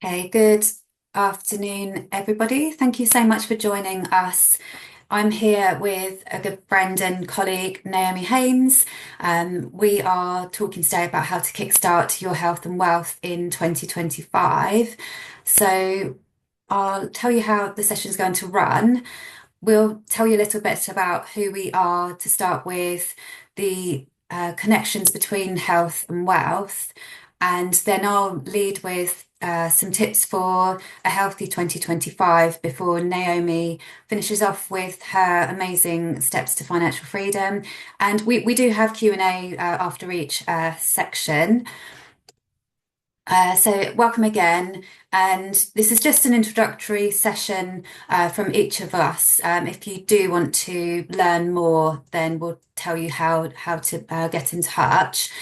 Hey, good afternoon, everybody. Thank you so much for joining us. I'm here with a good friend and colleague, Naomi Haynes. We are talking today about how to kickstart your health and wealth in 2025. So I'll tell you how the session is going to run. We'll tell you a little bit about who we are to start with, the connections between health and wealth, and then I'll lead with some tips for a healthy 2025 before Naomi finishes off with her amazing steps to financial freedom. And we do have Q&A after each section. So welcome again, and this is just an introductory session from each of us. If you do want to learn more, then we'll tell you how to get in touch.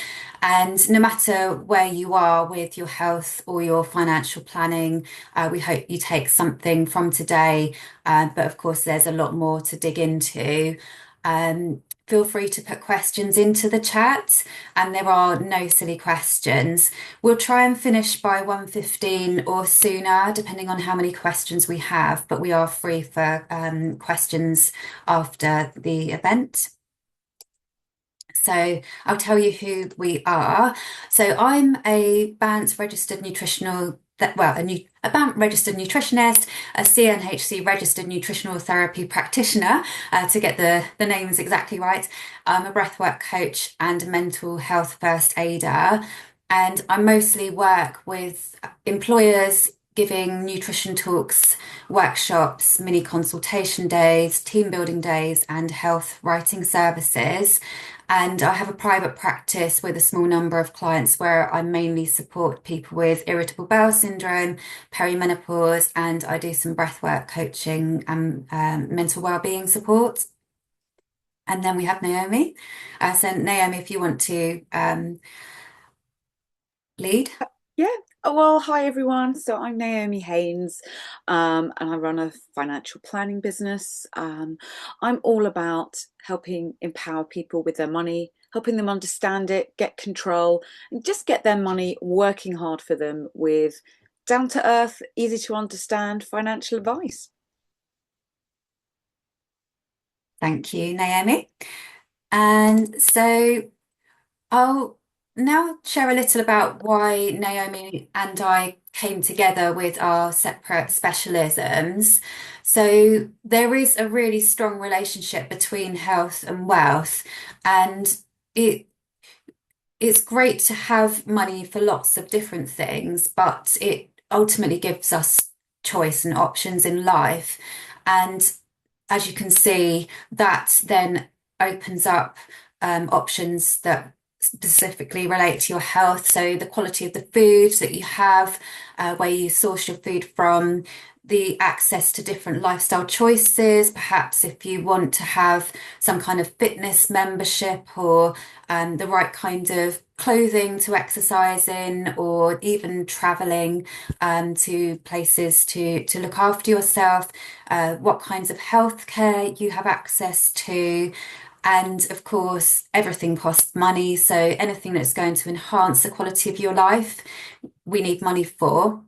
And no matter where you are with your health or your financial planning, we hope you take something from today. But of course, there's a lot more to dig into. Feel free to put questions into the chat, and there are no silly questions. We'll try and finish by 1:15 or sooner, depending on how many questions we have, but we are free for questions after the event. So I'll tell you who we are. So I'm a BANT registered nutritional, a BANT registered nutritionist, a CNHC registered nutritional therapy practitioner, to get the names exactly right. I'm a breathwork coach and a mental health first aider. And I mostly work with employers giving nutrition talks, workshops, mini consultation days, team building days, and health writing services. And I have a private practice with a small number of clients where I mainly support people with irritable bowel syndrome, perimenopause, and I do some breathwork coaching and mental wellbeing support. And then we have Naomi. So Naomi, if you want to lead. Yeah. Oh, well, hi everyone. So I'm Naomi Haynes, and I run a financial planning business. I'm all about helping empower people with their money, helping them understand it, get control, and just get their money working hard for them with down to earth, easy to understand financial advice. Thank you, Naomi. And so I'll now share a little about why Naomi and I came together with our separate specialisms. So there is a really strong relationship between health and wealth, and it it's great to have money for lots of different things, but it ultimately gives us choice and options in life. And as you can see, that then opens up options that specifically relate to your health. So the quality of the food that you have, where you source your food from, the access to different lifestyle choices, perhaps if you want to have some kind of fitness membership or the right kind of clothing to exercise in, or even traveling to places to look after yourself, what kinds of healthcare you have access to. And of course, everything costs money. So anything that's going to enhance the quality of your life, we need money for.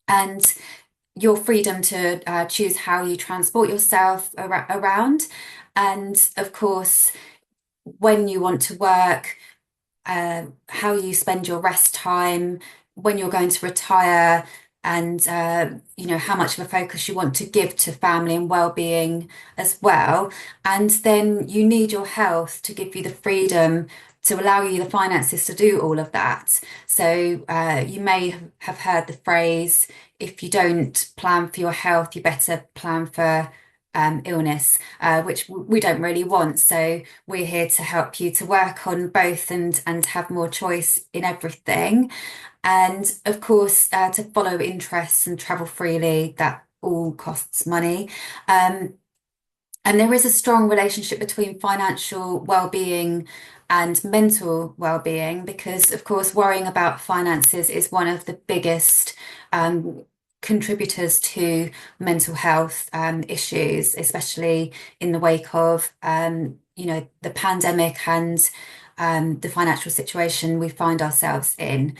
And your freedom to choose how you transport yourself around. And of course, when you want to work, how you spend your rest time, when you're going to retire, and how much of a focus you want to give to family and well-being as well. And then you need your health to give you the freedom to allow you the finances to do all of that. So you may have heard the phrase, if you don't plan for your health, you better plan for illness, which we don't really want. So we're here to help you to work on both and have more choice in everything. And of course, to follow interests and travel freely, that all costs money. And there is a strong relationship between financial well-being and mental well-being because, of course, worrying about finances is one of the biggest contributors to mental health issues, especially in the wake of, the pandemic and the financial situation we find ourselves in.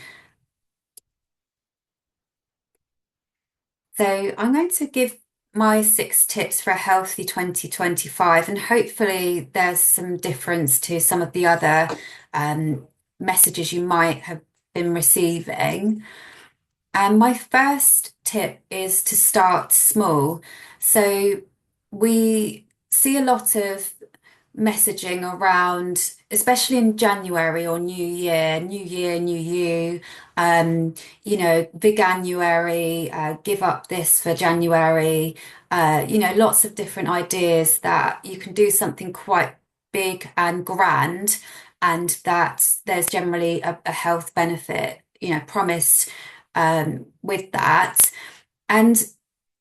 So I'm going to give my 6 tips for a healthy 2025, and hopefully there's some difference to some of the other um, messages you might have been receiving. And my first tip is to start small. So we see a lot of messaging around, especially in January or New Year, New You, Veganuary, give up this for January, lots of different ideas that you can do something quite big and grand, and that there's generally a health benefit, promised with that. And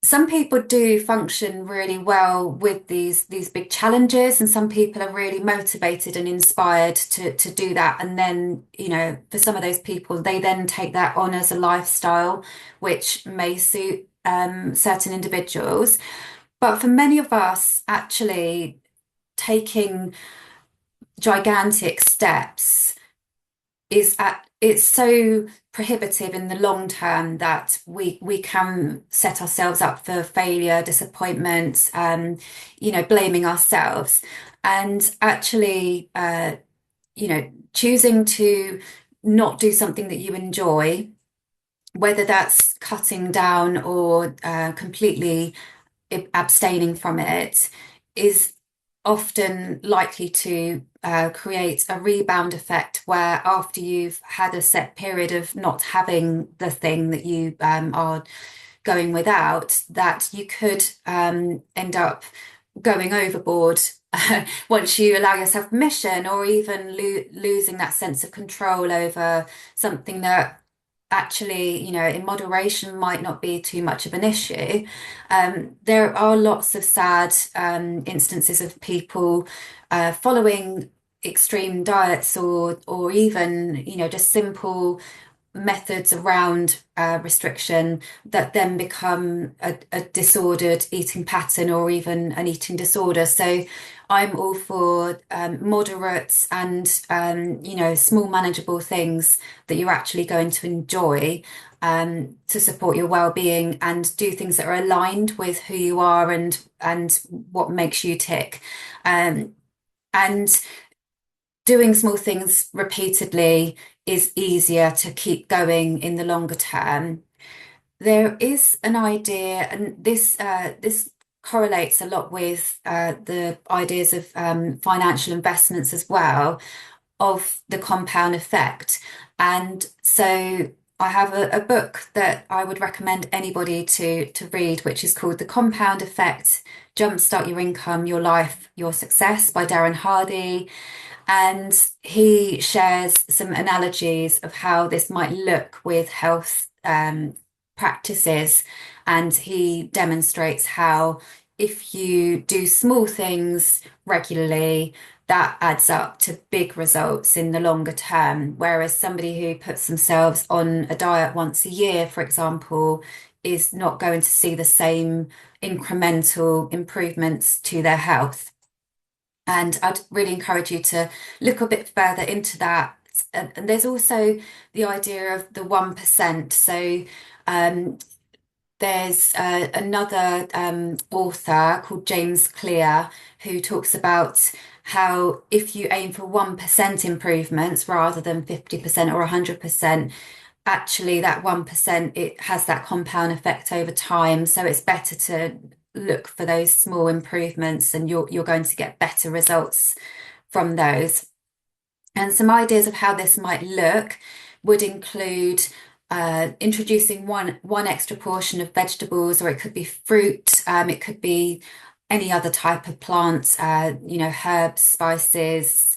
some people do function really well with these big challenges, and some people are really motivated and inspired to do that. And then, for some of those people, they then take that on as a lifestyle, which may suit certain individuals. But for many of us, actually taking gigantic steps it's so prohibitive in the long term that we can set ourselves up for failure, disappointment, blaming ourselves. And actually, choosing to not do something that you enjoy, whether that's cutting down or completely abstaining from it, is often likely to create a rebound effect where after you've had a set period of not having the thing that you are going without, that you could end up going overboard once you allow yourself permission, or even losing that sense of control over something that actually, in moderation might not be too much of an issue. There are lots of sad instances of people following extreme diets or even, just simple methods around restriction that then become a disordered eating pattern or even an eating disorder. So I'm all for moderate and small manageable things that you're actually going to enjoy to support your well-being and do things that are aligned with who you are and what makes you tick. And doing small things repeatedly is easier to keep going in the longer term. There is an idea, and this correlates a lot with the ideas of financial investments as well, of the compound effect. And so I have a book that I would recommend anybody to read, which is called The Compound Effect: Jumpstart Your Income, Your Life, Your Success by Darren Hardy. And he shares some analogies of how this might look with health practices. And he demonstrates how if you do small things regularly, that adds up to big results in the longer term. Whereas somebody who puts themselves on a diet once a year, for example, is not going to see the same incremental improvements to their health. And I'd really encourage you to look a bit further into that. And there's also the idea of the 1%. So um, there's another author called James Clear who talks about how if you aim for 1% improvements rather than 50% or 100%, actually that 1%, it has that compound effect over time. So it's better to look for those small improvements, and you're going to get better results from those. And some ideas of how this might look would include introducing one extra portion of vegetables, or it could be fruit, it could be any other type of plant, herbs, spices,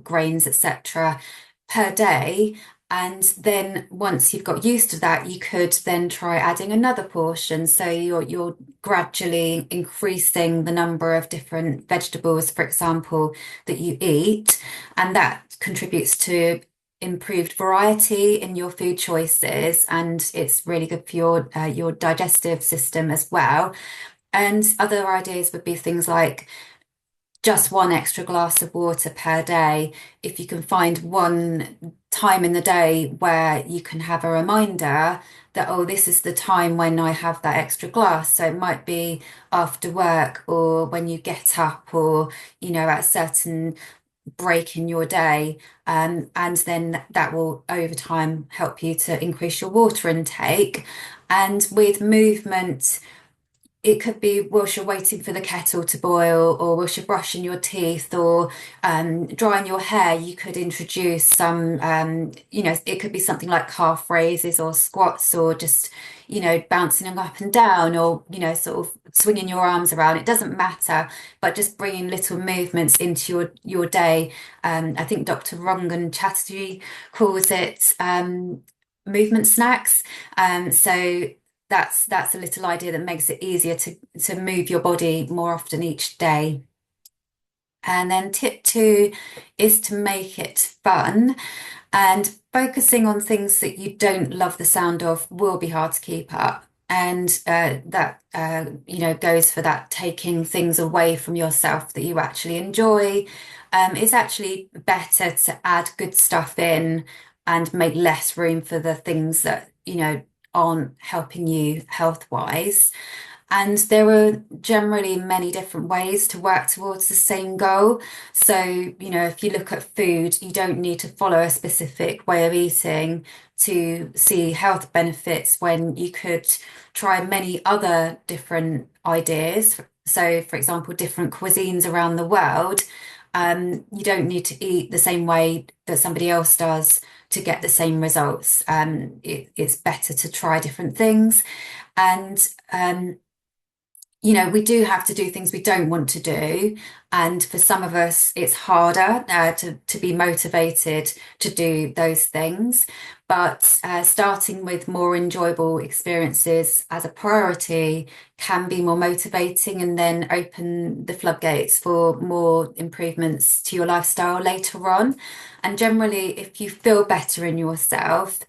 grains, etc., per day. And then once you've got used to that, you could then try adding another portion. So you're gradually increasing the number of different vegetables, for example, that you eat, and that contributes to improved variety in your food choices, and it's really good for your digestive system as well. And other ideas would be things like just one extra glass of water per day. If you can find one time in the day where you can have a reminder that, oh, this is the time when I have that extra glass. So it might be after work or when you get up or, at a certain break in your day. And then that will over time help you to increase your water intake. And with movement, it could be whilst you're waiting for the kettle to boil, or whilst you're brushing your teeth, or drying your hair. You could introduce some, it could be something like calf raises or squats, or just, bouncing them up and down, or, sort of swinging your arms around. It doesn't matter, but just bringing little movements into your day. I think Dr. Rangan Chatterjee calls it movement snacks. So that's a little idea that makes it easier to move your body more often each day. And then tip two is to make it fun. And focusing on things that you don't love the sound of will be hard to keep up. And that goes for that taking things away from yourself that you actually enjoy. It's actually better to add good stuff in and make less room for the things that aren't helping you health wise. And there are generally many different ways to work towards the same goal. So, if you look at food, you don't need to follow a specific way of eating to see health benefits, when you could try many other different ideas. So, for example, different cuisines around the world. You don't need to eat the same way that somebody else does to get the same results. It's better to try different things. And we do have to do things we don't want to do. And for some of us, it's harder to be motivated to do those things. But starting with more enjoyable experiences as a priority can be more motivating, and then open the floodgates for more improvements to your lifestyle later on. And generally, if you feel better in yourself,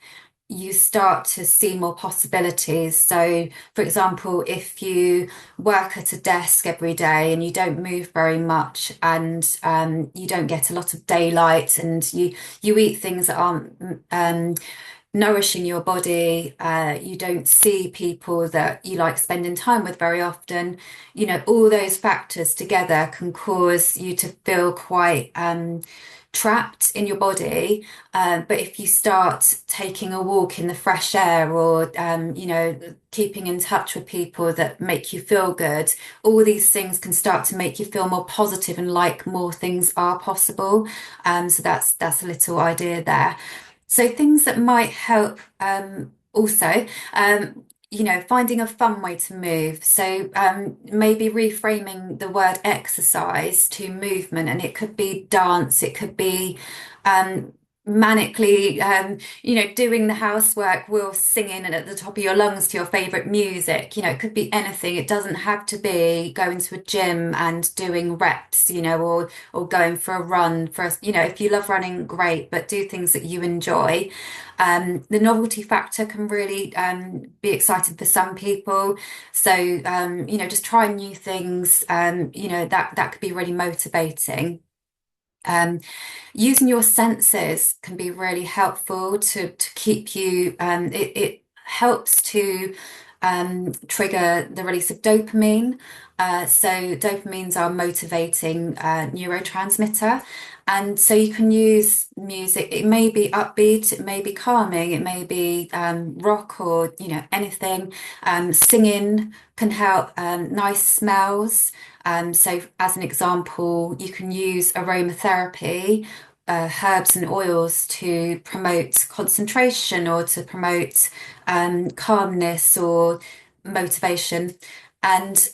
you start to see more possibilities. So, for example, if you work at a desk every day and you don't move very much, and you don't get a lot of daylight, and you eat things that aren't nourishing your body, you don't see people that you like spending time with very often, all those factors together can cause you to feel quite trapped in your body. But if you start taking a walk in the fresh air, or keeping in touch with people that make you feel good, all these things can start to make you feel more positive and like more things are possible. So that's a little idea there. So things that might help, also, finding a fun way to move. So maybe reframing the word exercise to movement, and it could be dance, it could be um, manically, doing the housework while singing and at the top of your lungs to your favorite music. It could be anything. It doesn't have to be going to a gym and doing reps, or going for a run. If you love running, great, but do things that you enjoy. The novelty factor can really be exciting for some people. So, just trying new things, that could be really motivating. Um, Using your senses can be really helpful to keep you, it helps to trigger the release of dopamine. So dopamines are motivating neurotransmitter. And so you can use music. It may be upbeat, it may be calming, it may be rock, or anything. Singing can help. Nice smells. So as an example, you can use aromatherapy, herbs and oils, to promote concentration, or to promote calmness or motivation. And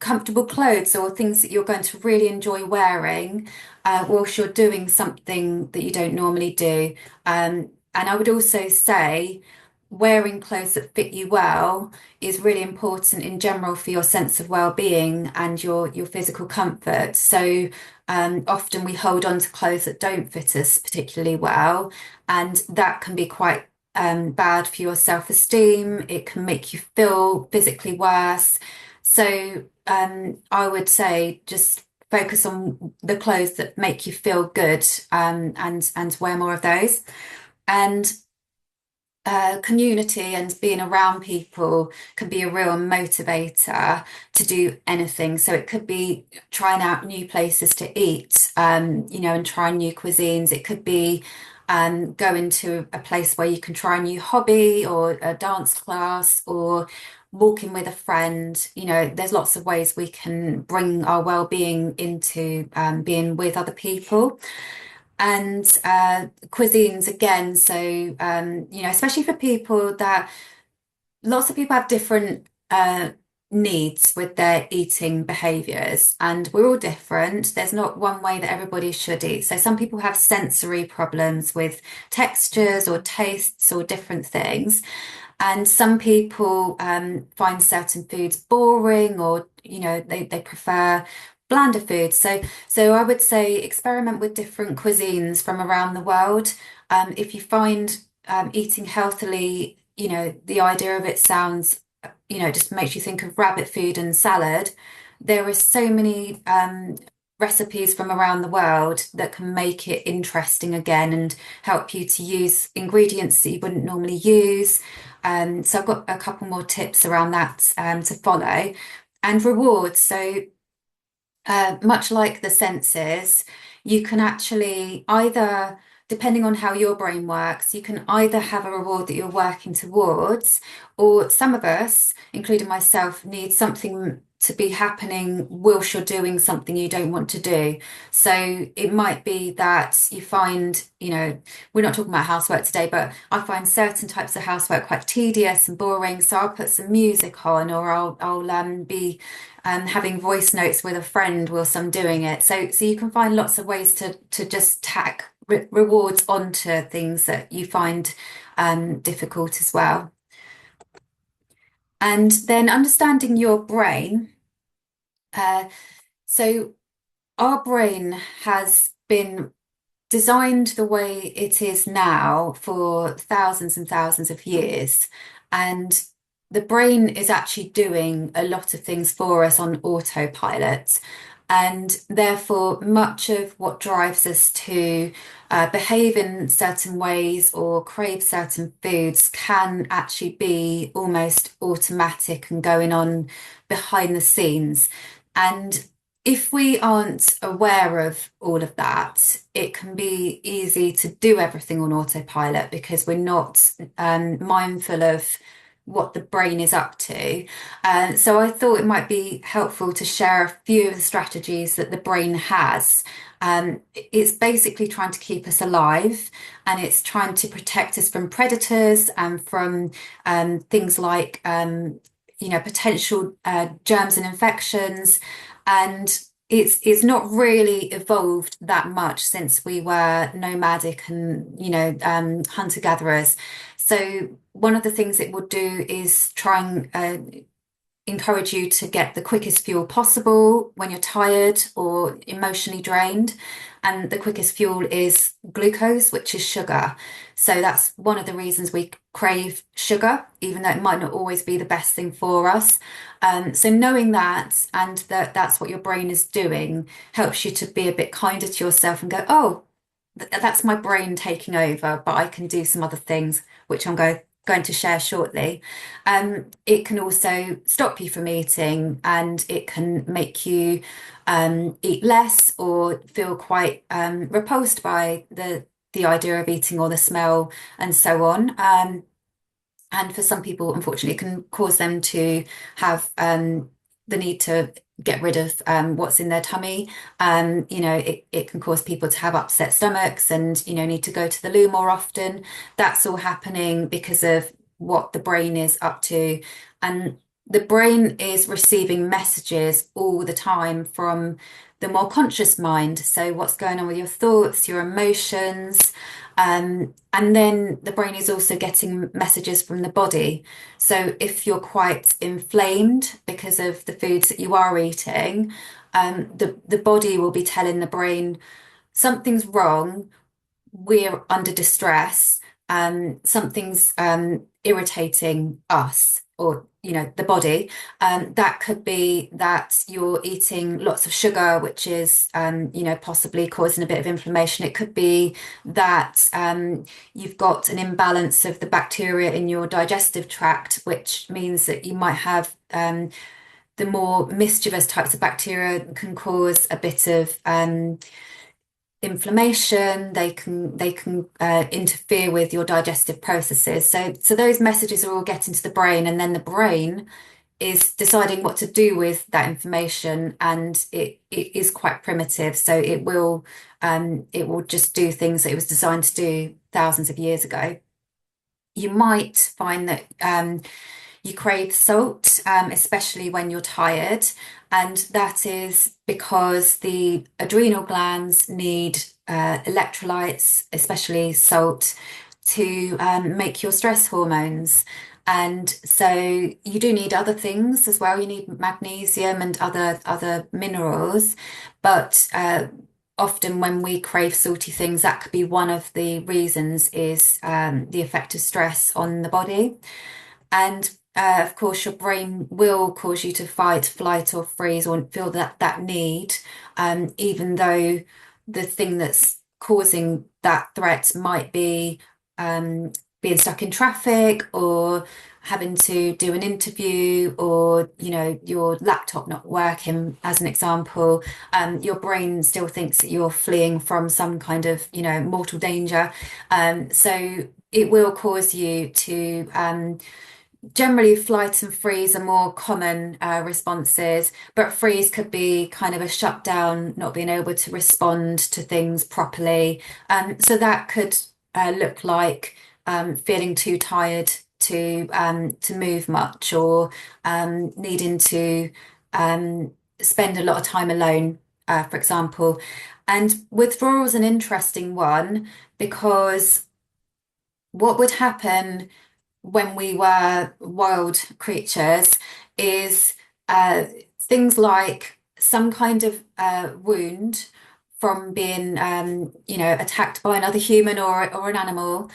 comfortable clothes, or things that you're going to really enjoy wearing whilst you're doing something that you don't normally do. And I would also say wearing clothes that fit you well is really important in general for your sense of well-being and your physical comfort. So often we hold on to clothes that don't fit us particularly well, and that can be quite bad for your self-esteem. It can make you feel physically worse. So I would say just focus on the clothes that make you feel good, and wear more of those. And community and being around people can be a real motivator to do anything. So it could be trying out new places to eat, and trying new cuisines. It could be going to a place where you can try a new hobby or a dance class or walking with a friend. There's lots of ways we can bring our well-being into being with other people. And cuisines again, so especially for people that lots of people have different needs with their eating behaviors, and we're all different. There's not one way that everybody should eat. So some people have sensory problems with textures or tastes or different things. And some people find certain foods boring, or they prefer blander foods. So I would say experiment with different cuisines from around the world. If you find eating healthily, the idea of it sounds, just makes you think of rabbit food and salad. There are so many recipes from around the world that can make it interesting again and help you to use ingredients that you wouldn't normally use. So I've got a couple more tips around that to follow. And rewards. So much like the senses, you can actually either, depending on how your brain works, you can either have a reward that you're working towards, or some of us, including myself, need something to be happening whilst you're doing something you don't want to do. So it might be that you find, we're not talking about housework today, but I find certain types of housework quite tedious and boring. So I'll put some music on, or I'll be having voice notes with a friend whilst I'm doing it. So you can find lots of ways to just tack rewards onto things that you find difficult as well. And then understanding your brain. Uh, so our brain has been designed the way it is now for thousands and thousands of years. And the brain is actually doing a lot of things for us on autopilot. And therefore, much of what drives us to behave in certain ways or crave certain foods can actually be almost automatic and going on behind the scenes. And if we aren't aware of all of that, it can be easy to do everything on autopilot because we're not mindful of what the brain is up to. So I thought it might be helpful to share a few of the strategies that the brain has. It's basically trying to keep us alive, and it's trying to protect us from predators and from things like potential germs and infections. And it's not really evolved that much since we were nomadic and hunter-gatherers. So one of the things it would do is try and encourage you to get the quickest fuel possible when you're tired or emotionally drained. And the quickest fuel is glucose, which is sugar. So that's one of the reasons we crave sugar, even though it might not always be the best thing for us. So knowing that, and that that's what your brain is doing, helps you to be a bit kinder to yourself and go, oh, that's my brain taking over, but I can do some other things, which going to share shortly. It can also stop you from eating, and it can make you eat less or feel quite repulsed by the idea of eating or the smell and so on. And for some people, unfortunately, it can cause them to have the need to get rid of what's in their tummy. It can cause people to have upset stomachs and, need to go to the loo more often. That's all happening because of what the brain is up to. And the brain is receiving messages all the time from the more conscious mind. So what's going on with your thoughts, your emotions, and then the brain is also getting messages from the body. So if you're quite inflamed because of the foods that you are eating, the body will be telling the brain something's wrong, we're under distress, something's irritating us or the body. That could be that you're eating lots of sugar, which is possibly causing a bit of inflammation. It could be that you've got an imbalance of the bacteria in your digestive tract, which means that you might have the more mischievous types of bacteria can cause a bit of inflammation. They can interfere with your digestive processes. So those messages are all getting to the brain, and then the brain is deciding what to do with that information, and it is quite primitive. So it will just do things that it was designed to do thousands of years ago. You might find that you crave salt, especially when you're tired, and that is because the adrenal glands need electrolytes, especially salt, to make your stress hormones. And so you do need other things as well. You need magnesium and other minerals, but often when we crave salty things, that could be one of the reasons is the effect of stress on the body. And of course, your brain will cause you to fight, flight, or freeze, or feel that need, even though the thing that's causing that threat might be being stuck in traffic, or having to do an interview, or your laptop not working, as an example. Your brain still thinks that you're fleeing from some kind of mortal danger. So it will cause you to generally, flight and freeze are more common responses, but freeze could be kind of a shutdown, not being able to respond to things properly. So that could look like feeling too tired to move much, or needing to spend a lot of time alone, for example. And withdrawal is an interesting one, because what would happen when we were wild creatures is uh, things like some kind of wound from being, attacked by another human or an animal,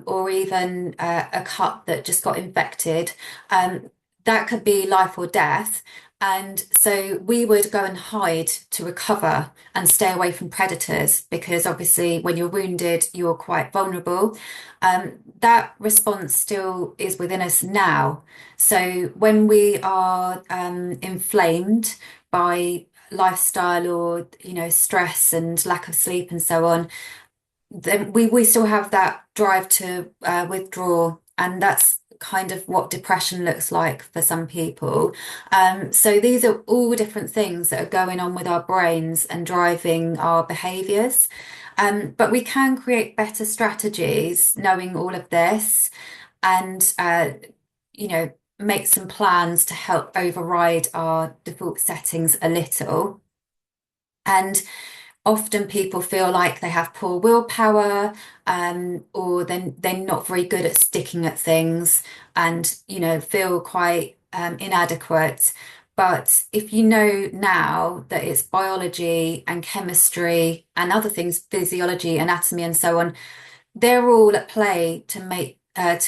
or even a cut that just got infected. That could be life or death. And so we would go and hide to recover and stay away from predators, because obviously when you're wounded, you're quite vulnerable. That response still is within us now. So when we are inflamed by lifestyle, or stress and lack of sleep and so on, then we still have that drive to withdraw, and that's kind of what depression looks like for some people. So these are all different things that are going on with our brains and driving our behaviors. But we can create better strategies knowing all of this, and make some plans to help override our default settings a little. And often people feel like they have poor willpower, or then they're not very good at sticking at things, and feel quite inadequate. But if you know now that it's biology and chemistry and other things, physiology, anatomy, and so on, they're all at play to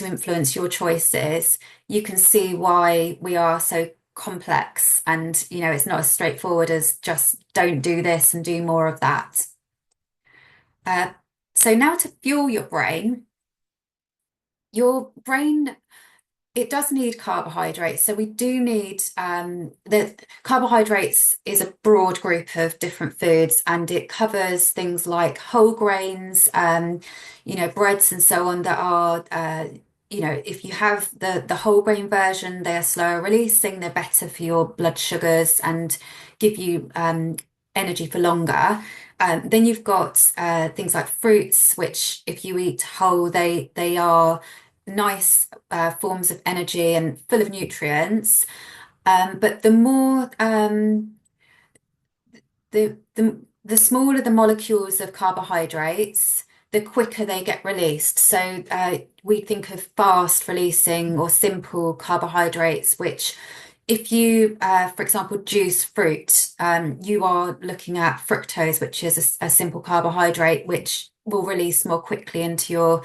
influence your choices. You can see why we are so complex, and it's not as straightforward as just don't do this and do more of that. Uh, so now, to fuel your brain, it does need carbohydrates. So we do need the carbohydrates is a broad group of different foods, and it covers things like whole grains, breads and so on, that are if you have the whole grain version, they are slower releasing, they're better for your blood sugars and give you energy for longer. Then you've got things like fruits, which if you eat whole, they are nice forms of energy and full of nutrients. But the smaller the molecules of carbohydrates, the quicker they get released. So we think of fast releasing or simple carbohydrates, which if you, for example, juice fruit, you are looking at fructose, which is a simple carbohydrate, which will release more quickly into your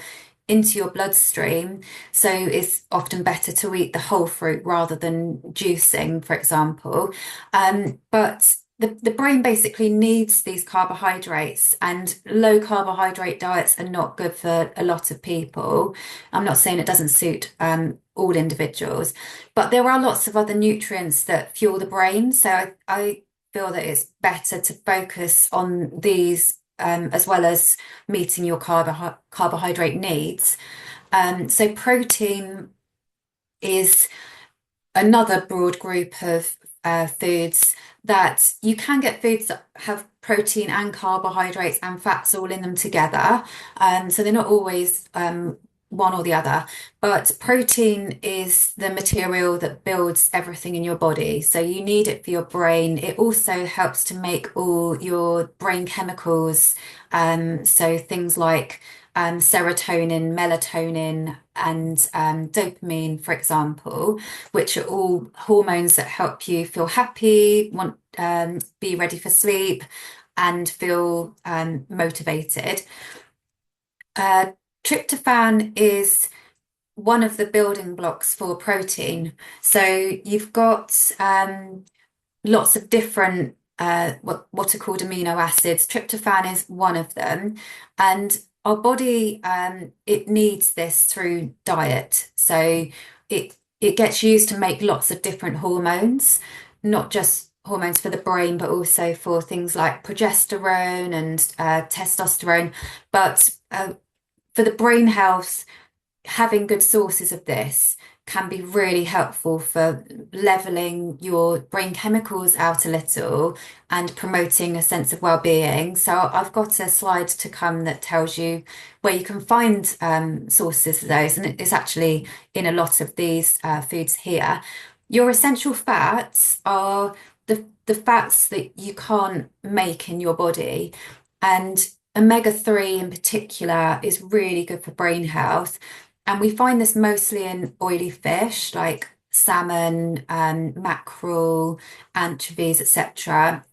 into your bloodstream. So it's often better to eat the whole fruit rather than juicing, for example. But the brain basically needs these carbohydrates, and low carbohydrate diets are not good for a lot of people. I'm not saying it doesn't suit all individuals, but there are lots of other nutrients that fuel the brain. So I feel that it's better to focus on these as well as meeting your carbohydrate needs. So protein is another broad group of foods that you can get foods that have protein and carbohydrates and fats all in them together. So they're not always one or the other, but protein is the material that builds everything in your body. So you need it for your brain. It also helps to make all your brain chemicals. So things like serotonin, melatonin, and dopamine, for example, which are all hormones that help you feel happy, want be ready for sleep, and feel motivated. Uh, Tryptophan is one of the building blocks for protein. So you've got lots of different what are called amino acids. Tryptophan is one of them, and our body it needs this through diet. So it gets used to make lots of different hormones, not just hormones for the brain, but also for things like progesterone and testosterone. But for the brain health, having good sources of this can be really helpful for leveling your brain chemicals out a little and promoting a sense of well-being. So I've got a slide to come that tells you where you can find sources of those, and it's actually in a lot of these foods here. Your essential fats are the fats that you can't make in your body, and omega-3 in particular is really good for brain health. And we find this mostly in oily fish like salmon, mackerel, anchovies, etc.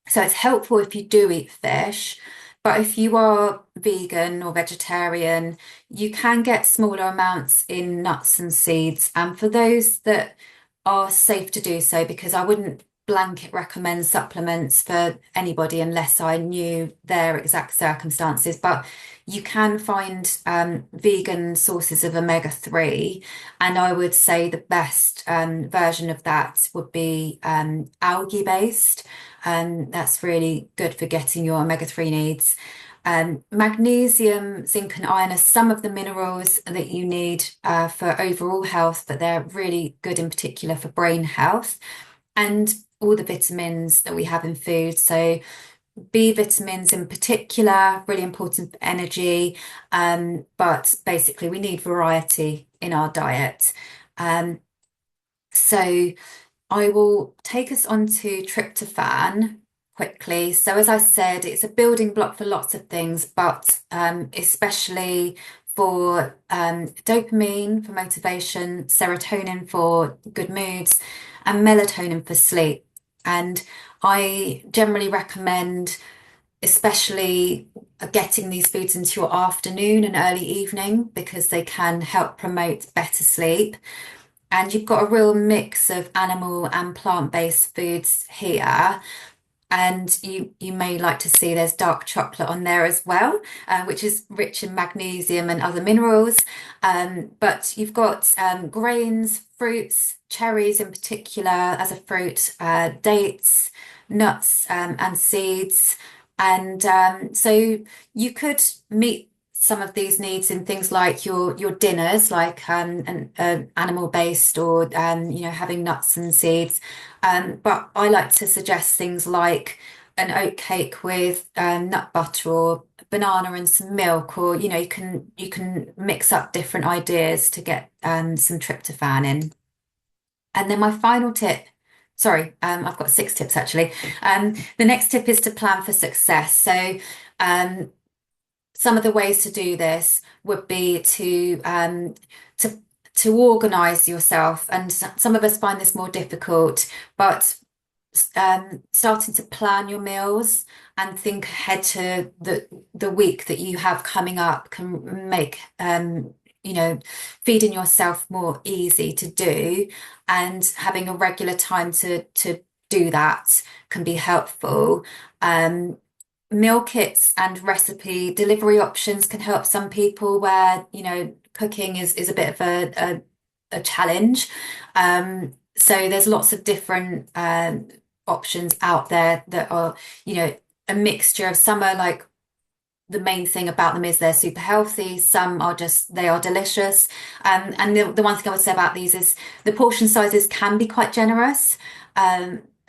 So it's helpful if you do eat fish. But if you are vegan or vegetarian, you can get smaller amounts in nuts and seeds. And for those that are safe to do so, because I wouldn't blanket recommend supplements for anybody unless I knew their exact circumstances. But you can find vegan sources of omega-3, and I would say the best version of that would be algae based. That's really good for getting your omega-3 needs. Magnesium, zinc, and iron are some of the minerals that you need for overall health, but they're really good in particular for brain health. And all the vitamins that we have in food. So B vitamins in particular, really important for energy. But basically, we need variety in our diet. So I will take us on to tryptophan quickly. So as I said, it's a building block for lots of things, but especially for dopamine for motivation, serotonin for good moods, and melatonin for sleep. And I generally recommend, especially getting these foods into your afternoon and early evening because they can help promote better sleep. And you've got a real mix of animal and plant-based foods here. And you may like to see there's dark chocolate on there as well, which is rich in magnesium and other minerals. But you've got grains, fruits, cherries in particular as a fruit, dates, nuts, and seeds. And so you could meet some of these needs in things like your dinners, like an animal based or having nuts and seeds. But I like to suggest things like an oat cake with nut butter or banana and some milk, or you can mix up different ideas to get some tryptophan in. And then my final tip, sorry, I've got 6 tips actually. The next tip is to plan for success. So um, some of the ways to do this would be to organize yourself, and some of us find this more difficult, but starting to plan your meals and think ahead to the week that you have coming up can make you know, feeding yourself more easy to do, and having a regular time to do that can be helpful. Um, Meal kits and recipe delivery options can help some people where, you know, cooking is a bit of a challenge. So there's lots of different options out there that are, you know, a mixture of, some are like, the main thing about them is they're super healthy. Some are just, they are delicious. And the one thing I would say about these is the portion sizes can be quite generous.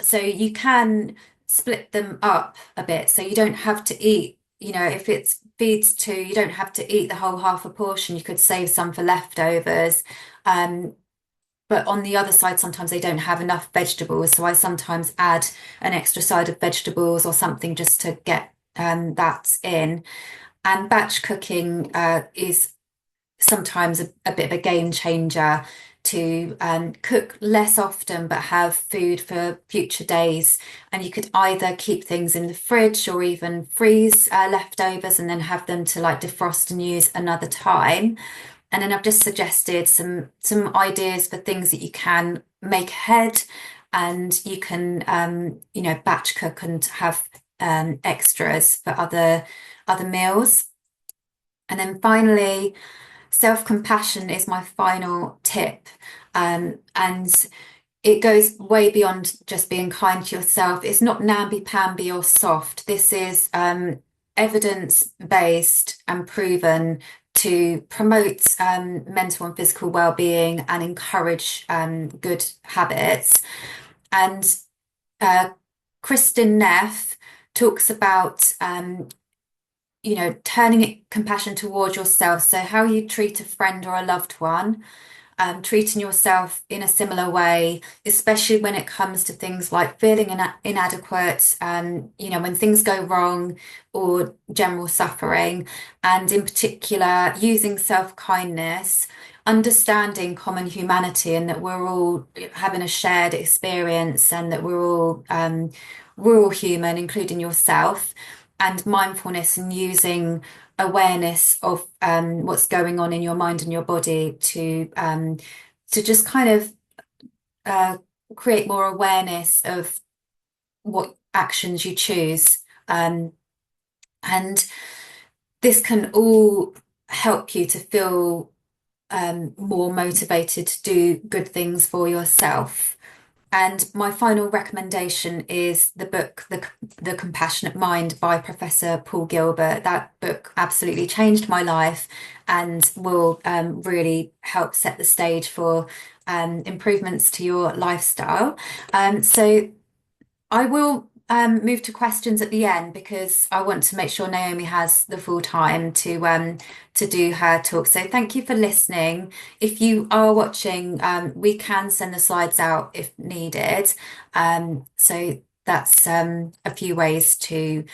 So you can split them up a bit. So you don't have to eat, you know, if it's feeds two, you don't have to eat the whole half a portion. You could save some for leftovers. Um, but on the other side, sometimes they don't have enough vegetables. So I sometimes add an extra side of vegetables or something just to get that in. And batch cooking is sometimes a bit of a game changer to cook less often but have food for future days. And you could either keep things in the fridge or even freeze leftovers and then have them to like defrost and use another time. And then I've just suggested some ideas for things that you can make ahead, and you can you know, batch cook and have extras for other meals. And then finally, self-compassion is my final tip. And it goes way beyond just being kind to yourself. It's not namby-pamby or soft. This is evidence-based and proven to promote mental and physical well-being and encourage good habits. And uh, Kristen Neff talks about you know, turning it compassion towards yourself. So how you treat a friend or a loved one, treating yourself in a similar way, especially when it comes to things like feeling inadequate, you know, when things go wrong or general suffering, and in particular, using self-kindness, understanding common humanity and that we're all having a shared experience and that we're all human, including yourself, and mindfulness and using awareness of what's going on in your mind and your body to just kind of uh, create more awareness of what actions you choose. And this can all help you to feel more motivated to do good things for yourself. And my final recommendation is the book, The Compassionate Mind by Professor Paul Gilbert. That book absolutely changed my life and will really help set the stage for improvements to your lifestyle. So I will move to questions at the end because I want to make sure Naomi has the full time to do her talk. So thank you for listening. If you are watching, we can send the slides out if needed. So that's a few ways to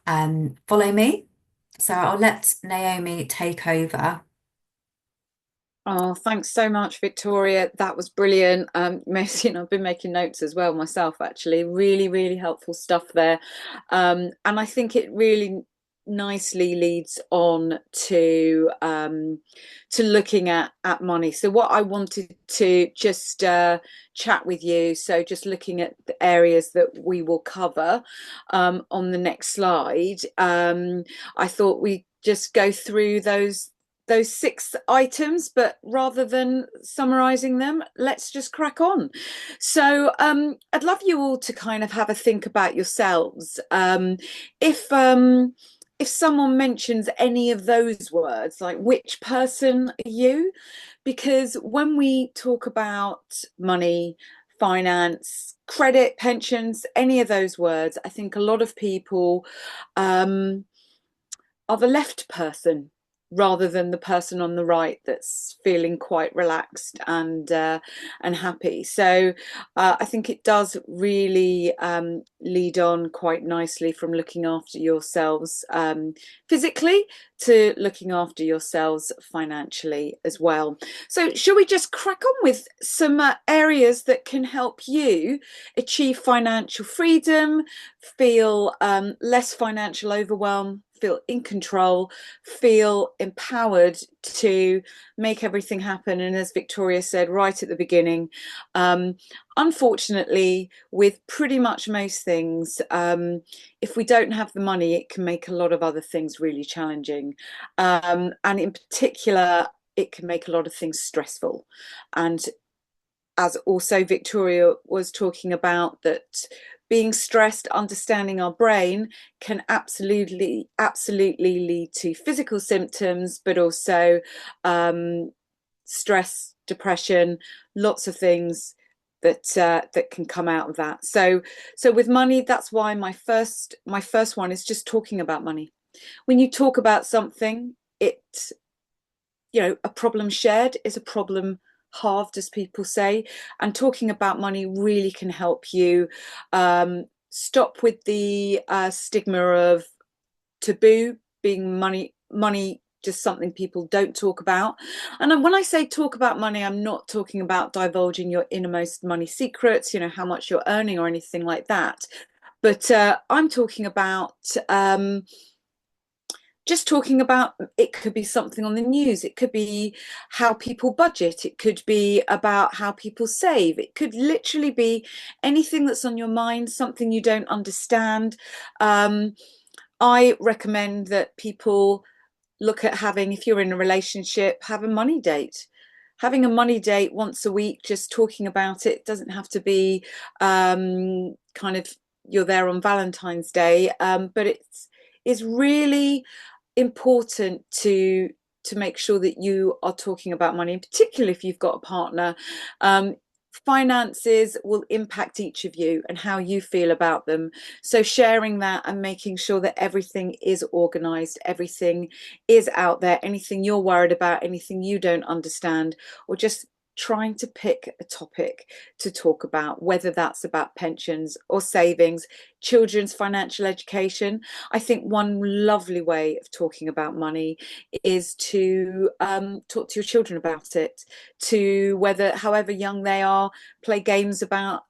follow me. So I'll let Naomi take over. Oh, thanks so much, Victoria. That was brilliant. I've been making notes as well myself, actually. Really, really helpful stuff there. And I think it really nicely leads on to looking at money. So what I wanted to just chat with you, so just looking at the areas that we will cover on the next slide, I thought we just go through those 6 items, but rather than summarizing them, let's just crack on. So I'd love you all to kind of have a think about yourselves. If someone mentions any of those words, like which person are you? Because when we talk about money, finance, credit, pensions, any of those words, I think a lot of people are the left person. rather than the person on the right that's feeling quite relaxed and happy. So I think it does really lead on quite nicely from looking after yourselves physically to looking after yourselves financially as well. So shall we just crack on with some areas that can help you achieve financial freedom, feel less financial overwhelm, feel in control, feel empowered to make everything happen? And as Victoria said right at the beginning, unfortunately, with pretty much most things, if we don't have the money, it can make a lot of other things really challenging. And in particular, it can make a lot of things stressful. And as also Victoria was talking about, that being stressed, understanding our brain can absolutely lead to physical symptoms, but also stress, depression, lots of things that can come out of that. So with money, that's why my first one is just talking about money. When you talk about something, it a problem shared is a problem halved, as people say. And talking about money really can help you stop with the stigma of taboo being money just something people don't talk about. And when I say talk about money, I'm not talking about divulging your innermost money secrets, how much you're earning or anything like that. But I'm talking about just talking about, it could be something on the news, it could be how people budget, it could be about how people save, it could literally be anything that's on your mind, something you don't understand. I recommend that people look at having, if you're in a relationship, have a money date. Having a money date once a week, just talking about it, doesn't have to be kind of you're there on Valentine's Day, but it's really important to make sure that you are talking about money, and particularly if you've got a partner. Finances will impact each of you and how you feel about them. So sharing that and making sure that everything is organized, everything is out there, anything you're worried about, anything you don't understand, or just trying to pick a topic to talk about, whether that's about pensions or savings, children's financial education. I think one lovely way of talking about money is to talk to your children about it, to whether, however young they are, play games about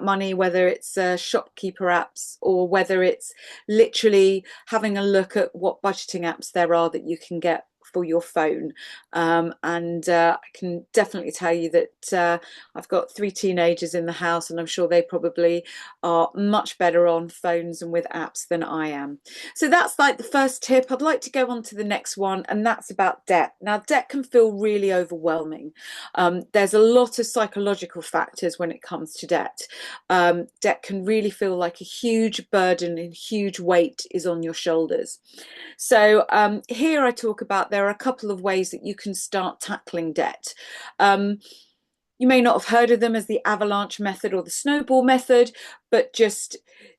money, whether it's shopkeeper apps or whether it's literally having a look at what budgeting apps there are that you can get for your phone. And I can definitely tell you that I've got 3 teenagers in the house, and I'm sure they probably are much better on phones and with apps than I am. So that's like the first tip. I'd like to go on to the next one, and that's about debt. Now, debt can feel really overwhelming. There's a lot of psychological factors when it comes to debt. Debt can really feel like a huge burden and huge weight is on your shoulders. So here I talk about, there are a couple of ways that you can start tackling debt. You may not have heard of them as the avalanche method or the snowball method, but just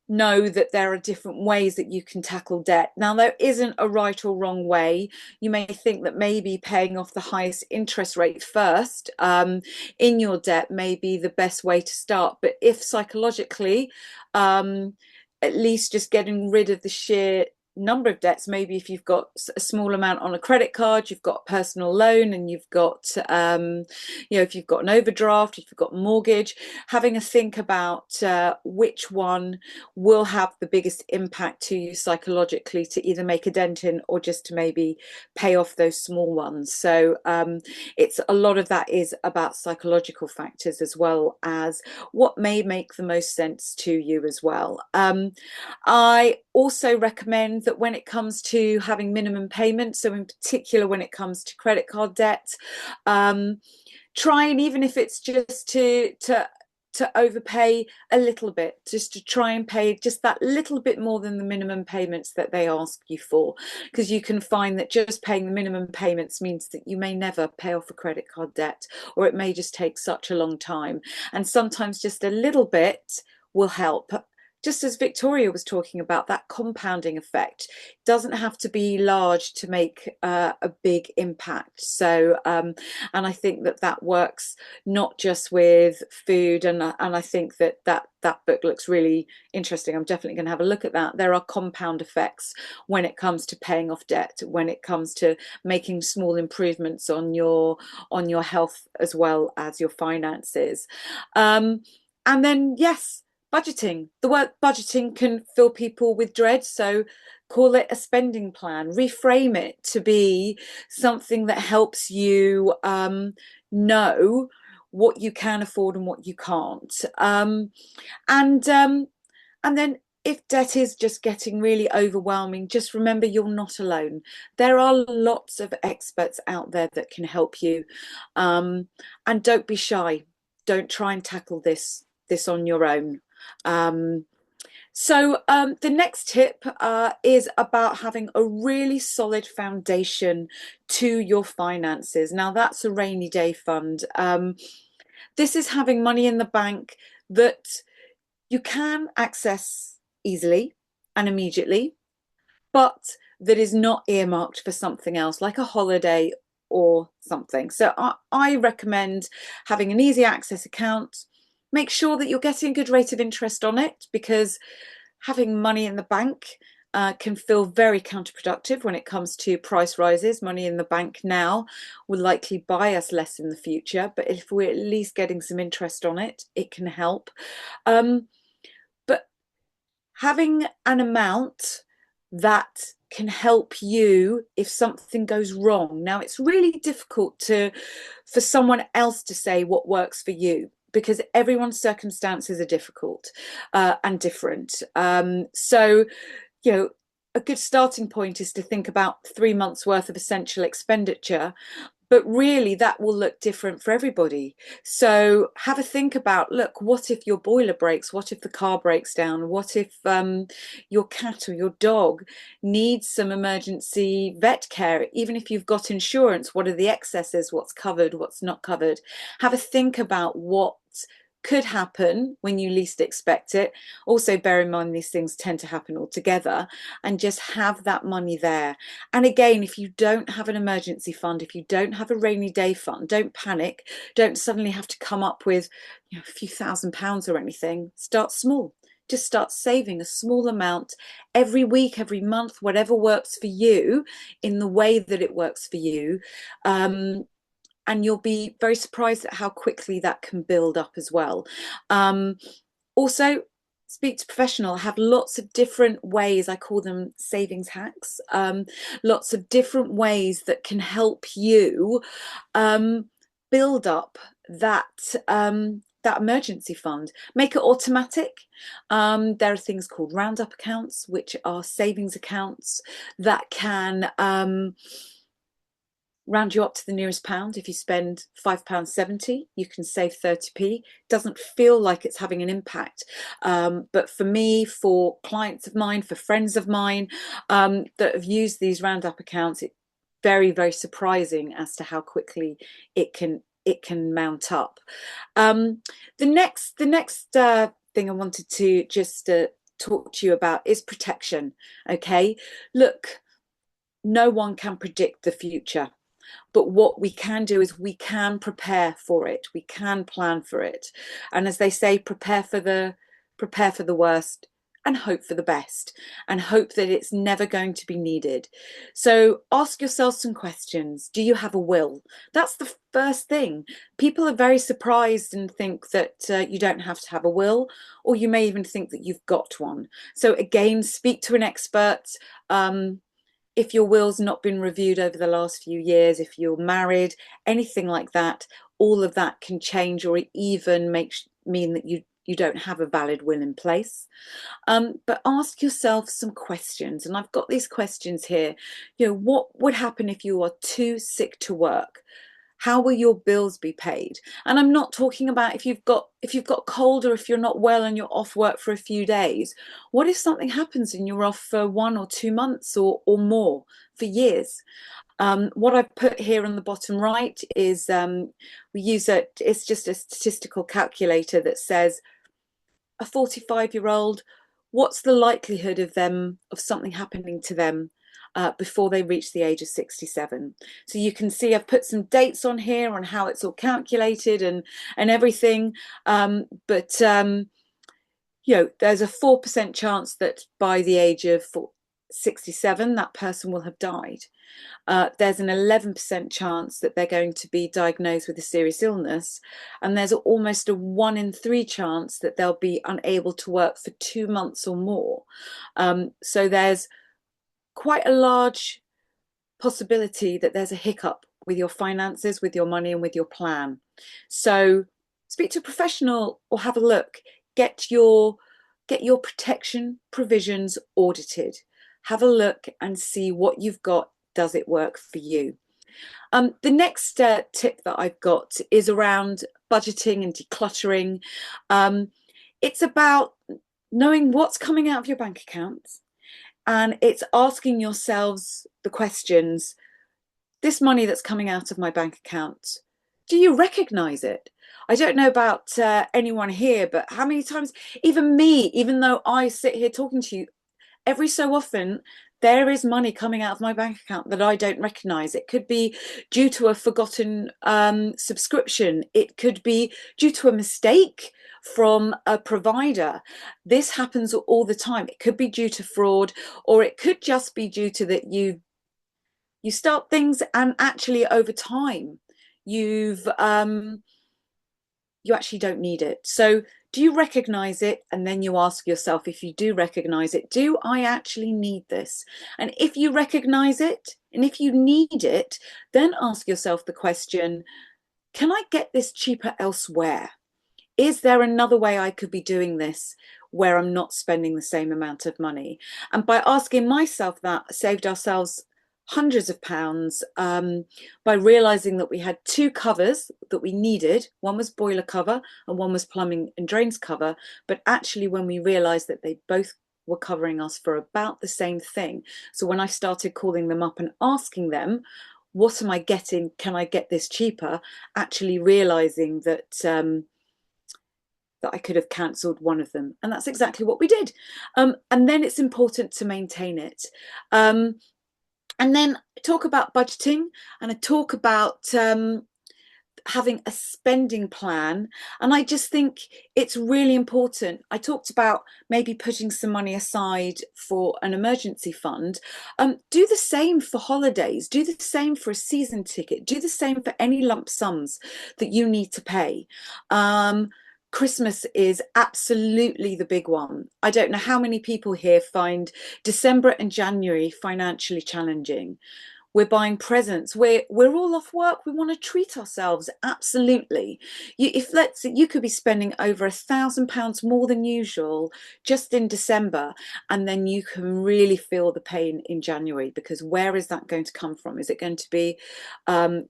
know that there are different ways that you can tackle debt. Now, there isn't a right or wrong way. You may think that maybe paying off the highest interest rate first in your debt may be the best way to start. But if psychologically, at least just getting rid of the sheer number of debts, maybe if you've got a small amount on a credit card, you've got a personal loan, and you've got if you've got an overdraft, if you've got a mortgage, having a think about which one will have the biggest impact to you psychologically, to either make a dent in or just to maybe pay off those small ones. So it's a lot of that is about psychological factors as well as what may make the most sense to you as well. I also recommend that when it comes to having minimum payments, so in particular when it comes to credit card debt, try, and even if it's just to overpay a little bit, just to try and pay just that little bit more than the minimum payments that they ask you for, because you can find that just paying the minimum payments means that you may never pay off a credit card debt, or it may just take such a long time. And sometimes just a little bit will help. just as Victoria was talking about, that compounding effect doesn't have to be large to make a big impact. So, and I think that that works not just with food, and I think that that book looks really interesting. I'm definitely going to have a look at that. There are compound effects when it comes to paying off debt, when it comes to making small improvements on your health as well as your finances. And then yes, budgeting. The word budgeting can fill people with dread, so call it a spending plan. Reframe it to be something that helps you know what you can afford and what you can't. And and then if debt is just getting really overwhelming, just remember you're not alone. There are lots of experts out there that can help you. And don't be shy. Don't try and tackle this on your own. Um, the next tip is about having a really solid foundation to your finances. Now, that's a rainy day fund. This is having money in the bank that you can access easily and immediately, but that is not earmarked for something else like a holiday or something. So I recommend having an easy access account. Make sure that you're getting a good rate of interest on it, because having money in the bank can feel very counterproductive when it comes to price rises. Money in the bank now will likely buy us less in the future, but if we're at least getting some interest on it, it can help. But having an amount that can help you if something goes wrong. Now, it's really difficult for someone else to say what works for you, because everyone's circumstances are difficult and different. You know, a good starting point is to think about 3 months worth of essential expenditure, but really that will look different for everybody. So have a think about, look, what if your boiler breaks? What if the car breaks down? What if your cat or your dog needs some emergency vet care? Even if you've got insurance, what are the excesses? What's covered? What's not covered? Have a think about what could happen when you least expect it. Also, bear in mind these things tend to happen all together, and just have that money there. And again, if you don't have an emergency fund, if you don't have a rainy day fund, don't panic. Don't suddenly have to come up with a few £1,000s or anything. Start small. Just start saving a small amount every week, every month, whatever works for you, in the way that it works for you. And you'll be very surprised at how quickly that can build up as well. Also, speak to professional. Have lots of different ways, I call them savings hacks, lots of different ways that can help you build up that emergency fund. Make it automatic. There are things called roundup accounts, which are savings accounts that can round you up to the nearest pound. If you spend £5.70, you can save 30p. Doesn't feel like it's having an impact. But for me, for clients of mine, for friends of mine that have used these roundup accounts, it's very, very surprising as to how quickly it can mount up. The next thing I wanted to just talk to you about is protection. Okay, look, no one can predict the future. But what we can do is we can prepare for it. We can plan for it. And as they say, prepare for the worst and hope for the best, and hope that it's never going to be needed. So ask yourself some questions. Do you have a will? That's the first thing. People are very surprised and think that you don't have to have a will, or you may even think that you've got one. So again, speak to an expert. If your will's not been reviewed over the last few years, if you're married, anything like that, all of that can change, or even mean that you don't have a valid will in place. But ask yourself some questions, and I've got these questions here. What would happen if you are too sick to work? How will your bills be paid? And I'm not talking about if you've got cold, or if you're not well and you're off work for a few days. What if something happens and you're off for 1 or 2 months or more, for years? What I've put here on the bottom right is it's just a statistical calculator that says a 45-year-old what's the likelihood of something happening to them before they reach the age of 67. So you can see I've put some dates on here on how it's all calculated and everything. But there's a 4% chance that by the age of 67, that person will have died. There's an 11% chance that they're going to be diagnosed with a serious illness. And there's almost a 1 in 3 chance that they'll be unable to work for 2 months or more. So there's quite a large possibility that there's a hiccup with your finances, with your money, and with your plan. So speak to a professional or have a look. Get your protection provisions audited. Have a look and see what you've got. Does it work for you? The next tip that I've got is around budgeting and decluttering. It's about knowing what's coming out of your bank account, and it's asking yourselves the questions: this money that's coming out of my bank account, do you recognize it? I don't know about anyone here, but how many times, even me, even though I sit here talking to you, every so often there is money coming out of my bank account that I don't recognize. It could be due to a forgotten subscription. It could be due to a mistake from a provider. This happens all the time. It could be due to fraud, or it could just be due to that you start things and actually over time you actually don't need it. So do you recognize it? And then you ask yourself, if you do recognize it, do I actually need this? And if you recognize it and if you need it, then ask yourself the question, can I get this cheaper elsewhere? Is there another way I could be doing this where I'm not spending the same amount of money? And by asking myself that, saved ourselves hundreds of pounds by realizing that we had 2 covers that we needed. One was boiler cover and one was plumbing and drains cover. But actually, when we realized that they both were covering us for about the same thing. So when I started calling them up and asking them, what am I getting? Can I get this cheaper? Actually realizing that that I could have cancelled one of them. And that's exactly what we did. And then it's important to maintain it. And then talk about budgeting, and I talk about having a spending plan. And I just think it's really important. I talked about maybe putting some money aside for an emergency fund. Do the same for holidays, do the same for a season ticket, do the same for any lump sums that you need to pay. Christmas is absolutely the big one. I don't know how many people here find December and January financially challenging. We're buying presents. We're all off work. We want to treat ourselves. Absolutely. You could be spending over £1,000 more than usual just in December, and then you can really feel the pain in January, because where is that going to come from? Is it going to be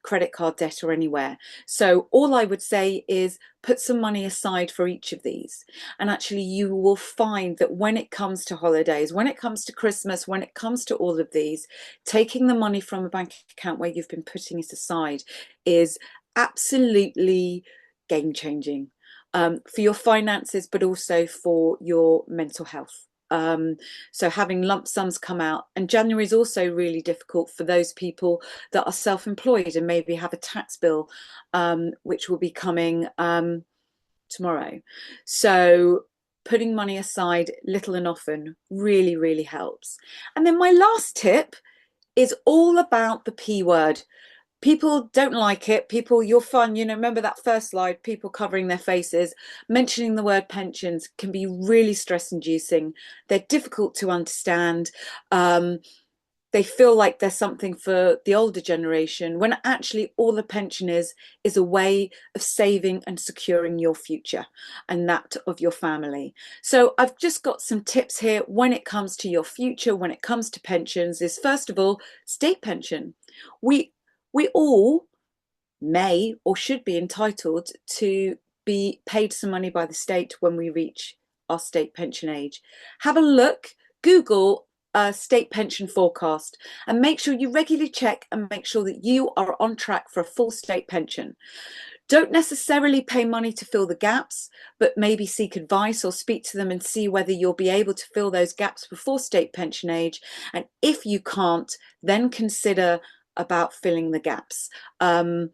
credit card debt or anywhere? So all I would say is put some money aside for each of these. And actually you will find that when it comes to holidays, when it comes to Christmas, when it comes to all of these, taking the money from a bank account where you've been putting it aside is absolutely game changing for your finances, but also for your mental health. So having lump sums come out, and January is also really difficult for those people that are self-employed and maybe have a tax bill which will be coming tomorrow. So putting money aside little and often really, really helps. And then my last tip is all about the P word. People don't like it. People, you're fun. Remember that first slide, people covering their faces. Mentioning the word pensions can be really stress inducing. They're difficult to understand. They feel like there's something for the older generation, when actually all the pension is a way of saving and securing your future and that of your family. So I've just got some tips here when it comes to your future, when it comes to pensions. Is first of all, state pension. We all may or should be entitled to be paid some money by the state when we reach our state pension age. Have a look, Google state pension forecast, and make sure you regularly check and make sure that you are on track for a full state pension. Don't necessarily pay money to fill the gaps, but maybe seek advice or speak to them and see whether you'll be able to fill those gaps before state pension age. And if you can't, then consider about filling the gaps. And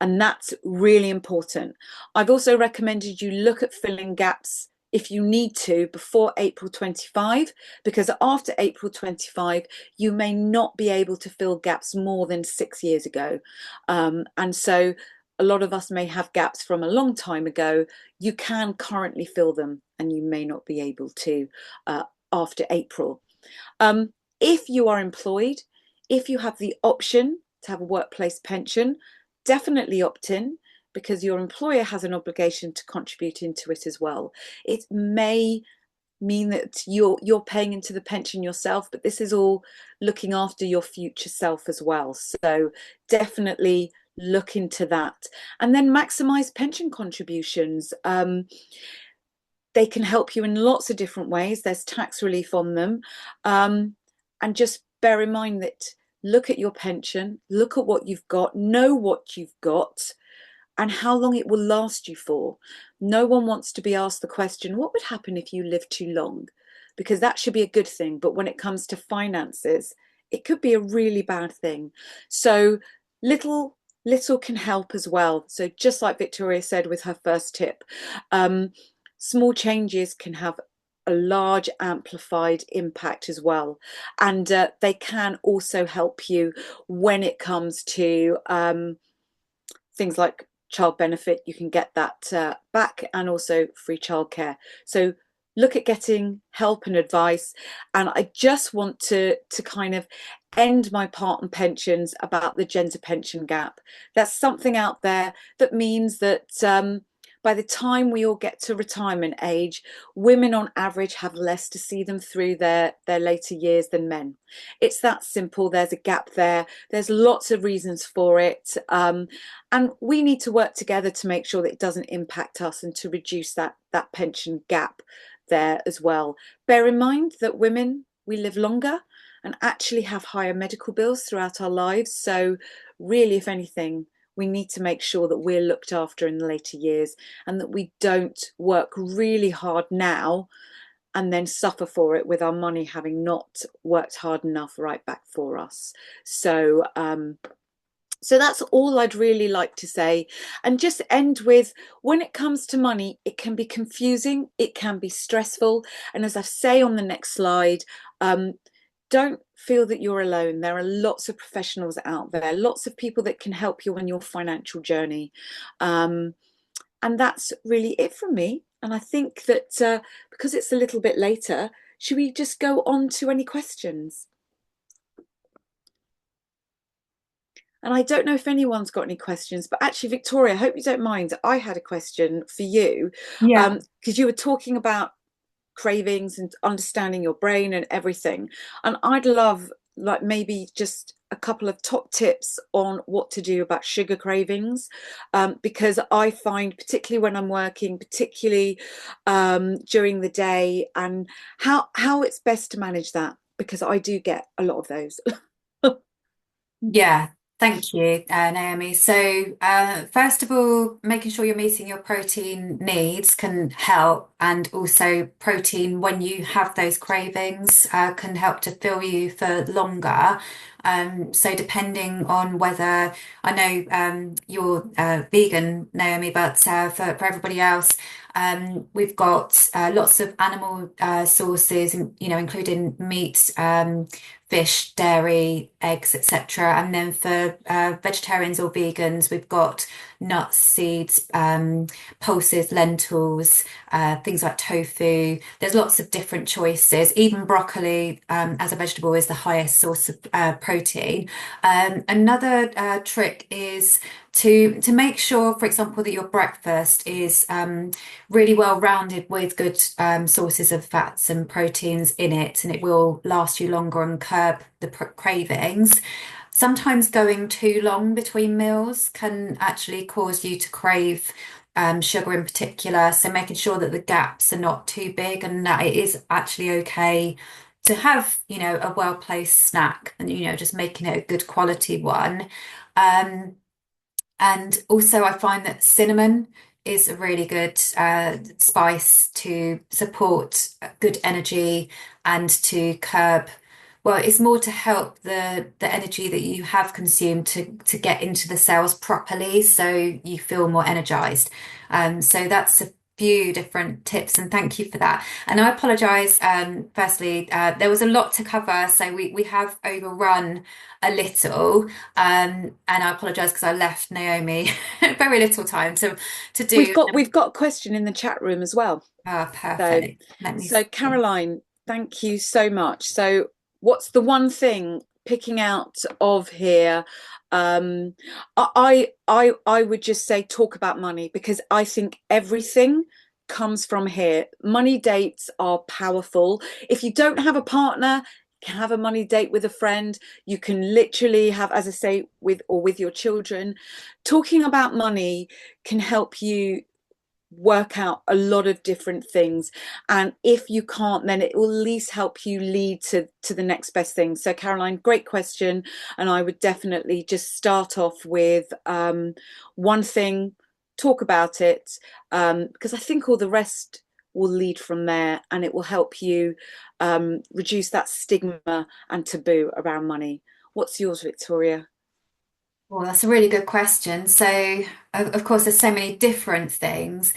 that's really important. I've also recommended you look at filling gaps if you need to before April 25, because after April 25, you may not be able to fill gaps more than 6 years ago. And so a lot of us may have gaps from a long time ago. You can currently fill them and you may not be able to after April. If you are employed, if you have the option to have a workplace pension, definitely opt in because your employer has an obligation to contribute into it as well. It may mean that you're paying into the pension yourself, but this is all looking after your future self as well. So definitely look into that. And then maximize pension contributions. They can help you in lots of different ways. There's tax relief on them. And just bear in mind that look at your pension, look at what you've got, know what you've got, and how long it will last you for. No one wants to be asked the question, what would happen if you lived too long? Because that should be a good thing. But when it comes to finances, it could be a really bad thing. So little can help as well. So just like Victoria said with her first tip, small changes can have a large amplified impact as well. And they can also help you when it comes to things like child benefit. You can get that back, and also free childcare. So look at getting help and advice. And I just want to kind of end my part on pensions about the gender pension gap. That's something out there that means that by the time we all get to retirement age, women on average have less to see them through their later years than men. It's that simple. There's a gap there. There's lots of reasons for it. And we need to work together to make sure that it doesn't impact us and to reduce that pension gap there as well. Bear in mind that women, we live longer and actually have higher medical bills throughout our lives. So really, if anything, we need to make sure that we're looked after in the later years and that we don't work really hard now and then suffer for it with our money having not worked hard enough right back for us. So so that's all I'd really like to say. And just end with, when it comes to money, it can be confusing, it can be stressful. And as I say on the next slide, don't feel that you're alone. There are lots of professionals out there, lots of people that can help you on your financial journey. And that's really it from me. And I think that because it's a little bit later, should we just go on to any questions? And I don't know if anyone's got any questions, but actually, Victoria, I hope you don't mind. I had a question for you Yeah. because you were talking about cravings and understanding your brain and everything. And I'd love, like, maybe just a couple of top tips on what to do about sugar cravings, because I find, particularly when I'm working, particularly during the day, and how it's best to manage that, because I do get a lot of those. Yeah, thank you, Naomi. So, first of all, making sure you're meeting your protein needs can help, and also protein when you have those cravings can help to fill you for longer. So, depending on whether I know you're vegan, Naomi, but for everybody else, we've got lots of animal sources, including meat. Fish, dairy, eggs, etc. And then for vegetarians or vegans, we've got nuts, seeds, pulses, lentils, things like tofu. There's lots of different choices. Even broccoli, as a vegetable, is the highest source of protein. Another trick is to make sure, for example, that your breakfast is really well rounded with good sources of fats and proteins in it, and it will last you longer and curb the cravings. Sometimes going too long between meals can actually cause you to crave sugar in particular. So making sure that the gaps are not too big and that it is actually okay to have, a well-placed snack and, just making it a good quality one. Um, And also, I find that cinnamon is a really good spice to support good energy and to curb. Well, it's more to help the energy that you have consumed to get into the cells properly, so you feel more energized. So that's a few different tips, and thank you for that. And I apologize. Firstly, there was a lot to cover, so we have overrun a little. And I apologise because I left Naomi very little time to do. We've got a question in the chat room as well. So Perfect. Let me so see. Caroline, thank you so much. So what's the one thing picking out of here? I would just say talk about money, because I think everything comes from here. Money dates are powerful. If you don't have a partner, you can have a money date with a friend. You can literally have, as I say, with your children. Talking about money can help you work out a lot of different things, and if you can't, then it will at least help you lead to the next best thing. So Caroline, great question, and I would definitely just start off with one thing, talk about it, because I think all the rest will lead from there, and it will help you reduce that stigma and taboo around money. What's yours, Victoria? Well, that's a really good question. So, of course, there's so many different things.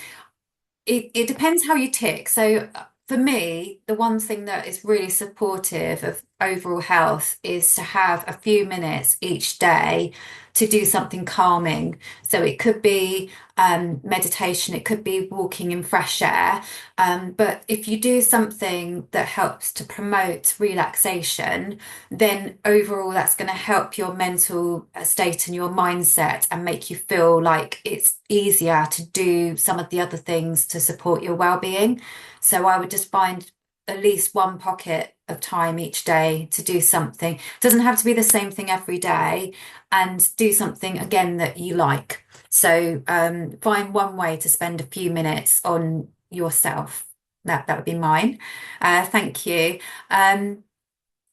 It depends how you tick. So for me, the one thing that is really supportive of overall health is to have a few minutes each day to do something calming. So it could be meditation, it could be walking in fresh air. But if you do something that helps to promote relaxation, then overall that's going to help your mental state and your mindset and make you feel like it's easier to do some of the other things to support your well-being. So I would just find at least one pocket of time each day to do something. It doesn't have to be the same thing every day, and do something again that you like. So find one way to spend a few minutes on yourself. That would be mine. Thank you. Um,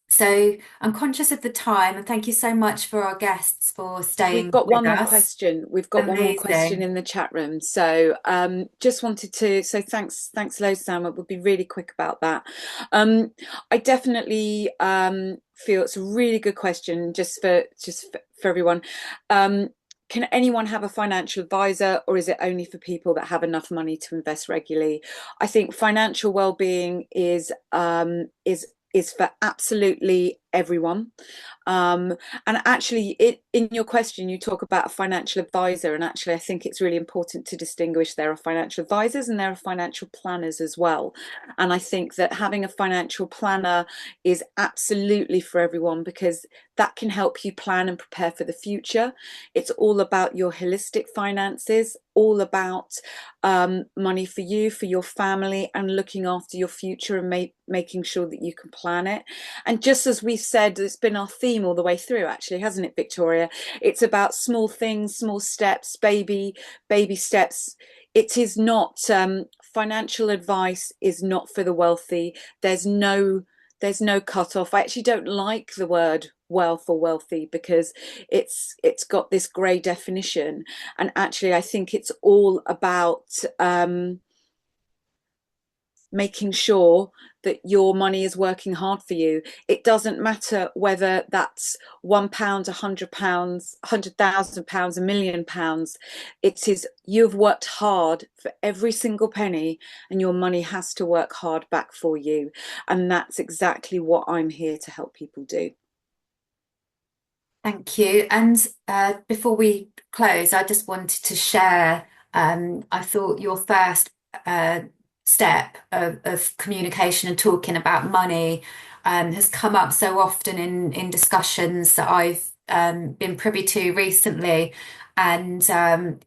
so I'm conscious of the time, and thank you so much for our guests for We've staying got with one more us. question. We've got one more question Amazing. in the chat room. So just wanted to say thanks loads, Sam. We'll be really quick about that. I definitely feel it's a really good question just for everyone. Can anyone have a financial advisor, or is it only for people that have enough money to invest regularly? I think financial well-being is for absolutely everyone. Um, and actually, in your question, you talk about a financial advisor, and actually, I think it's really important to distinguish there are financial advisors and there are financial planners as well. And I think that having a financial planner is absolutely for everyone, because that can help you plan and prepare for the future. It's all about your holistic finances, all about money for you, for your family, and looking after your future and making sure that you can plan it. And just as we've said, it's been our theme all the way through, actually, hasn't it, Victoria? It's about small things, small steps, baby steps. It is not financial advice is not for the wealthy. There's no cutoff. I actually don't like the word wealth or wealthy, because it's got this grey definition, and actually I think it's all about making sure that your money is working hard for you. It doesn't matter whether that's £1, £100, £100,000, £1,000,000. It is, you've worked hard for every single penny, and your money has to work hard back for you. And that's exactly what I'm here to help people do. Thank you. And before we close, I just wanted to share. I thought your first uh, step of communication and talking about money has come up so often in discussions that I've been privy to recently. And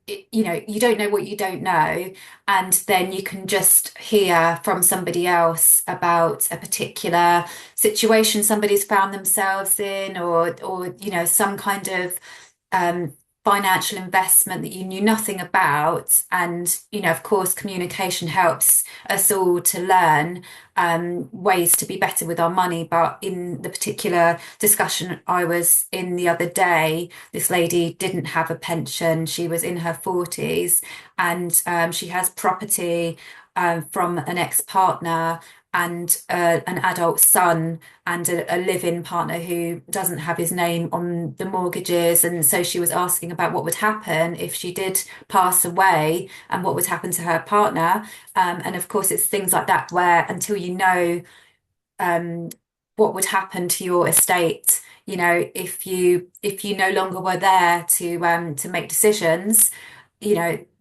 you don't know what you don't know, and then you can just hear from somebody else about a particular situation somebody's found themselves in, or some kind of financial investment that you knew nothing about. And, of course, communication helps us all to learn ways to be better with our money. But in the particular discussion I was in the other day, this lady didn't have a pension. She was in her 40s, and she has property from an ex-partner and an adult son and a live-in partner who doesn't have his name on the mortgages. And so she was asking about what would happen if she did pass away and what would happen to her partner. And of course, it's things like that where until you know um, what would happen to your estate, if you no longer were there to make decisions,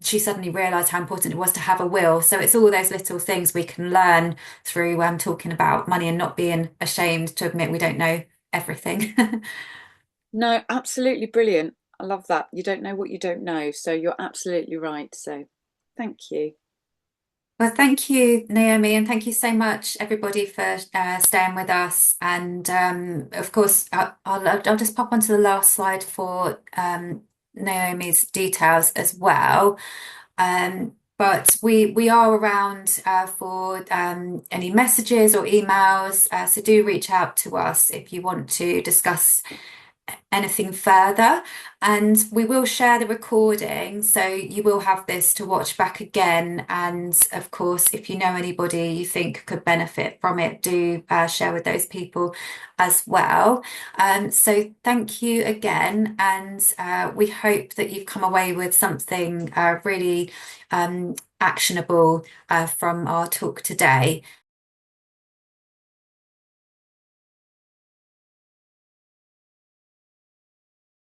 she suddenly realized how important it was to have a will. So it's all those little things we can learn through talking about money and not being ashamed to admit we don't know everything. No, absolutely brilliant. I love that. You don't know what you don't know. So you're absolutely right. So thank you. Well, thank you, Naomi, and thank you so much, everybody, for staying with us. And of course, I'll just pop onto the last slide for Naomi's details as well. But we are around for any messages or emails, so do reach out to us if you want to discuss anything further. And we will share the recording, so you will have this to watch back again. And of course, if you know anybody you think could benefit from it, do share with those people as well. So thank you again, and we hope that you've come away with something really actionable from our talk today.